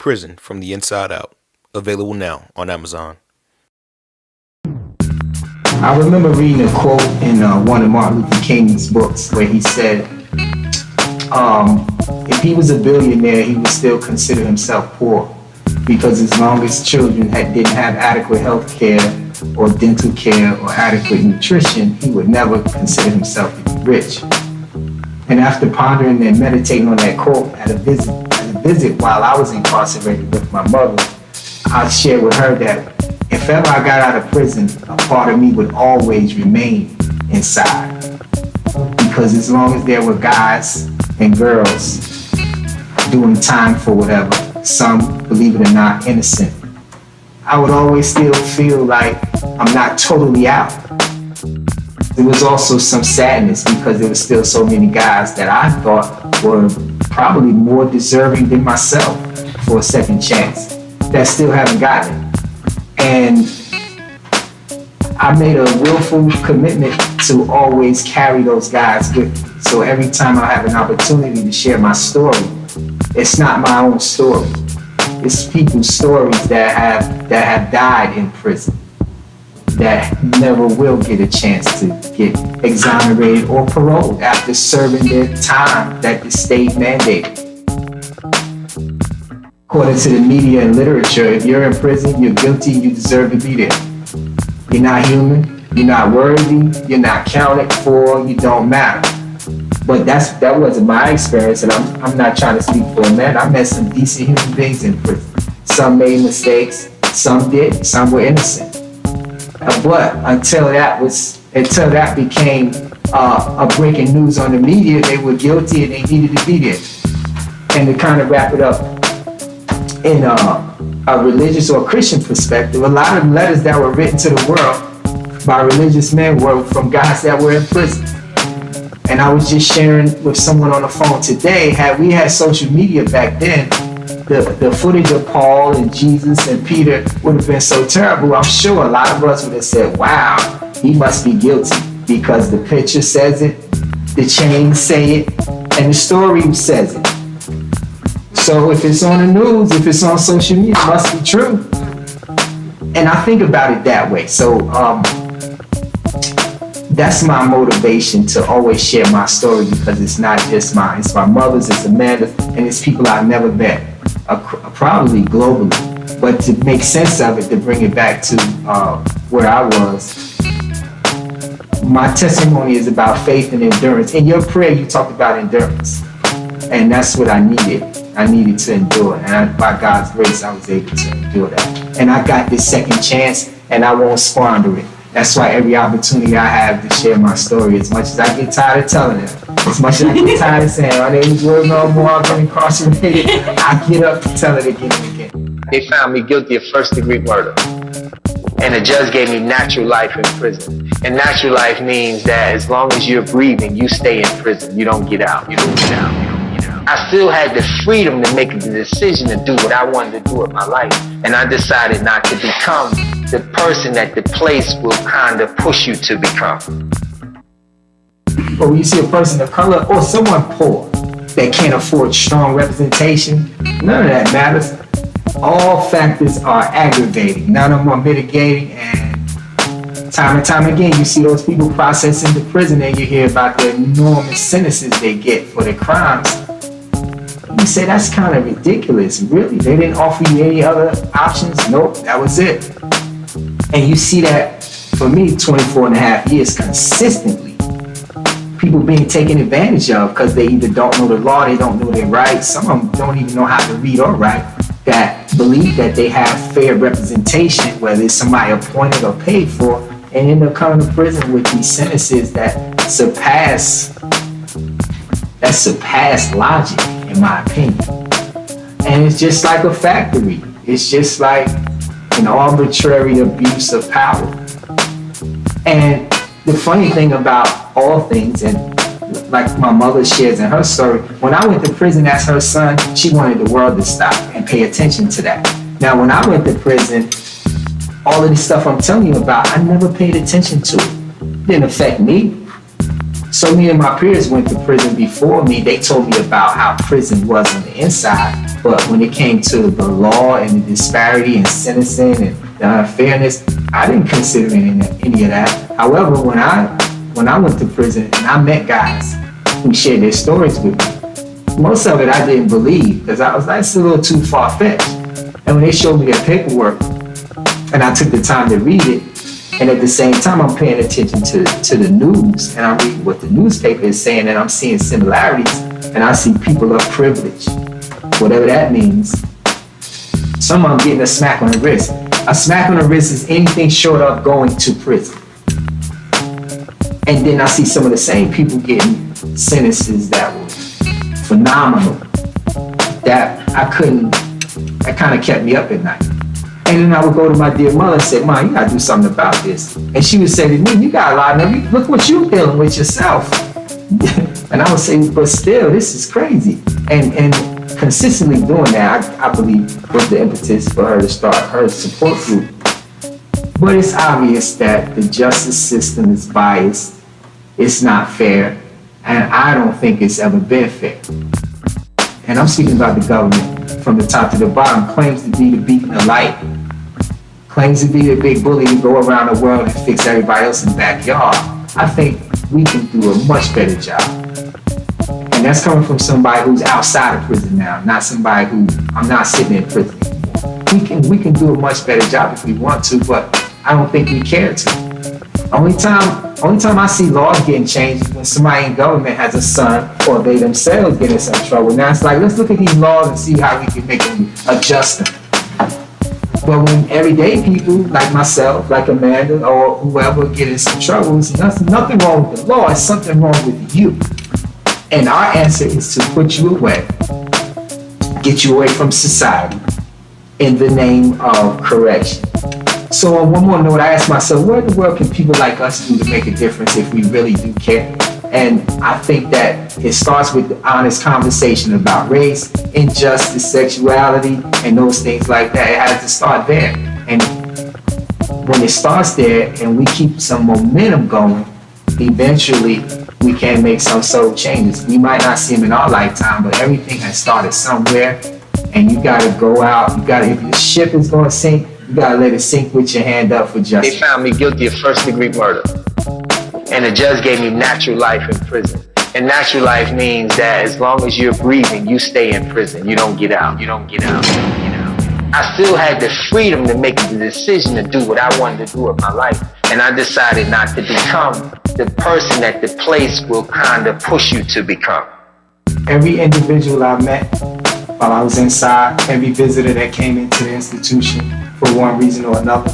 Prison from the Inside Out. Available now on Amazon. I remember reading a quote in one of Martin Luther King's books where he said, if he was a billionaire, he would still consider himself poor because as long as children didn't have adequate health care or dental care or adequate nutrition, he would never consider himself to be rich. And after pondering and meditating on that quote at a visit while I was incarcerated with my mother, I shared with her that if ever I got out of prison, a part of me would always remain inside. Because as long as there were guys and girls doing time for whatever, some, believe it or not, innocent, I would always still feel like I'm not totally out. There was also some sadness because there were still so many guys that I thought were probably more deserving than myself for a second chance that still haven't gotten it. And I made a willful commitment to always carry those guys with me. So every time I have an opportunity to share my story, it's not my own story. It's people's stories that have died in prison, that never will get a chance to get exonerated or paroled after serving their time that the state mandated. According to the media and literature, if you're in prison, you're guilty, you deserve to be there. You're not human, you're not worthy, you're not counted for, you don't matter. But that wasn't my experience, and I'm not trying to speak for a man. I met some decent human beings in prison. Some made mistakes, some did, some were innocent. But until that became a breaking news on the media, they were guilty and they needed to be there. And to kind of wrap it up, in a religious or Christian perspective, a lot of letters that were written to the world by religious men were from guys that were in prison. And I was just sharing with someone on the phone today, had we had social media back then, the footage of Paul and Jesus and Peter would have been so terrible. I'm sure a lot of us would have said, wow, he must be guilty because the picture says it, the chains say it, and the story says it. So if it's on the news, if it's on social media, it must be true. And I think about it that way. So that's my motivation to always share my story because it's not just mine. It's my mother's, it's Amanda's, and it's people I've never met, probably globally. But to make sense of it, to bring it back to where I was, my testimony is about faith and endurance. In your prayer, you talked about endurance. And that's what I needed. I needed to endure, and by God's grace, I was able to endure that. And I got this second chance, and I won't squander it. That's why every opportunity I have to share my story, as much as I get tired of telling it, as much as I get tired of saying, my name is Will No More, I've been incarcerated, I get up to tell it again and again. They found me guilty of first-degree murder, and the judge gave me natural life in prison. And natural life means that as long as you're breathing, you stay in prison. You don't get out. You don't get out. I still had the freedom to make the decision to do what I wanted to do with my life. And I decided not to become the person that the place will kind of push you to become. But when you see a person of color or someone poor that can't afford strong representation, none of that matters. All factors are aggravating. None of them are mitigating. And time again, you see those people processed into prison and you hear about the enormous sentences they get for their crimes. You say that's kind of ridiculous. Really? They didn't offer you any other options? Nope, that was it. And you see that, for me, 24 and a half years consistently. People being taken advantage of because they either don't know the law, they don't know their rights. Some of them don't even know how to read or write, that believe that they have fair representation, whether it's somebody appointed or paid for, and end up coming to prison with these sentences that surpass logic, in my opinion. And it's just like a factory. It's just like an arbitrary abuse of power. And the funny thing about all things, and like my mother shares in her story, when I went to prison as her son, she wanted the world to stop and pay attention to that. Now, when I went to prison, all of this stuff I'm telling you about, I never paid attention to it. It didn't affect me. So many of my peers went to prison before me. They told me about how prison was on the inside. But when it came to the law and the disparity in sentencing and the unfairness, I didn't consider any of that. However, when I went to prison and I met guys who shared their stories with me, most of it I didn't believe because I was like, it's a little too far-fetched. And when they showed me their paperwork and I took the time to read it, and at the same time I'm paying attention to the news and I read what the newspaper is saying, and I'm seeing similarities, and I see people of privilege, whatever that means. Some of them getting a smack on the wrist. A smack on the wrist is anything short of going to prison. And then I see some of the same people getting sentences that were phenomenal, that kind of kept me up at night. And then I would go to my dear mother and say, Mom, you gotta do something about this. And she would say to me, you got a lot of them. Look what you're dealing with yourself. And I would say, but still, this is crazy. And consistently doing that, I believe, was the impetus for her to start her support group. But it's obvious that the justice system is biased, it's not fair, and I don't think it's ever been fair. And I'm speaking about the government from the top to the bottom, claims to be the beacon of light, claims to be the big bully to go around the world and fix everybody else in the backyard. I think we can do a much better job. And that's coming from somebody who's outside of prison now, not somebody who, I'm not sitting in prison anymore. We can do a much better job if we want to, but I don't think we care to. Only time I see laws getting changed is when somebody in government has a son or they themselves get in some trouble. Now it's like, let's look at these laws and see how we can make them adjust them. But when everyday people like myself, like Amanda or whoever get in some trouble, it's nothing wrong with the law, it's something wrong with you. And our answer is to put you away, get you away from society in the name of correction. So on one more note, I asked myself, what in the world can people like us do to make a difference if we really do care? And I think that it starts with the honest conversation about race, injustice, sexuality, and those things like that. It has to start there. And when it starts there and we keep some momentum going, eventually we can make some subtle changes. We might not see them in our lifetime, but everything has started somewhere. And you gotta go out, if the ship is gonna sink, you gotta let it sink with your hand up for justice. They found me guilty of first-degree murder. And the judge gave me natural life in prison. And natural life means that as long as you're breathing, you stay in prison. You don't get out. I still had the freedom to make the decision to do what I wanted to do with my life. And I decided not to become the person that the place will kind of push you to become. Every individual I met while I was inside, every visitor that came into the institution for one reason or another,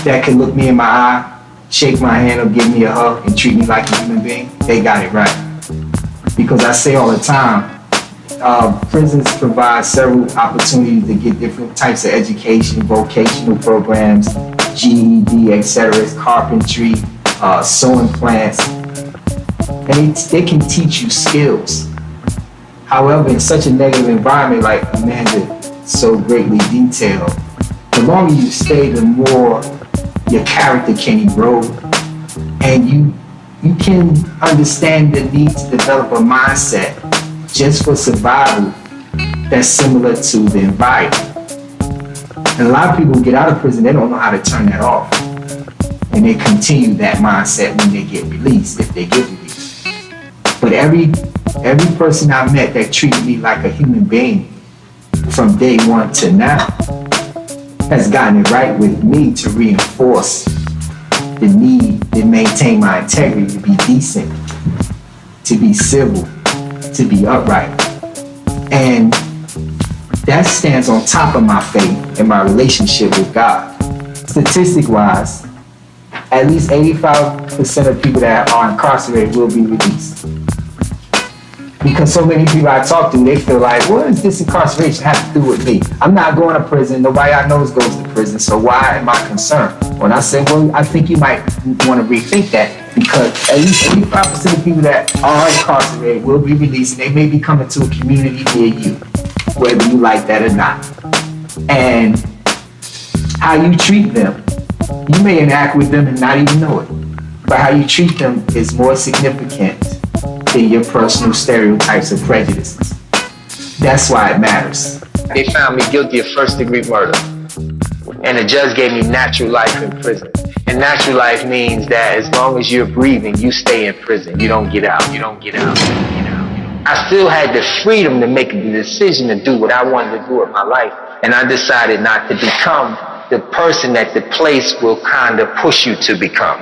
that could look me in my eye, shake my hand or give me a hug and treat me like a human being, they got it right. Because I say all the time, prisons provide several opportunities to get different types of education, vocational programs, GED, etc., carpentry, sewing plants, and they can teach you skills. However, in such a negative environment like Amanda so greatly detailed, the longer you stay, the more your character can erode, and you can understand the need to develop a mindset just for survival that's similar to the environment. And a lot of people get out of prison, they don't know how to turn that off. And they continue that mindset when they get released, if they get released. But every person I met that treated me like a human being from day one to now has gotten it right with me to reinforce the need to maintain my integrity, to be decent, to be civil, to be upright. And that stands on top of my faith and my relationship with God. Statistic-wise, at least 85% of people that are incarcerated will be released. Because so many people I talk to, they feel like, what does this incarceration have to do with me? I'm not going to prison. Nobody I know goes to prison, so why am I concerned? When I say, well, I think you might want to rethink that, because at least 85% of people that are incarcerated will be released, and they may be coming to a community near you, whether you like that or not. And how you treat them, you may interact with them and not even know it, but how you treat them is more significant than your personal stereotypes or prejudices. That's why it matters. They found me guilty of first-degree murder. And the judge gave me natural life in prison. And natural life means that as long as you're breathing, you stay in prison. You don't get out. You don't get out. I still had the freedom to make the decision to do what I wanted to do with my life. And I decided not to become the person that the place will kind of push you to become.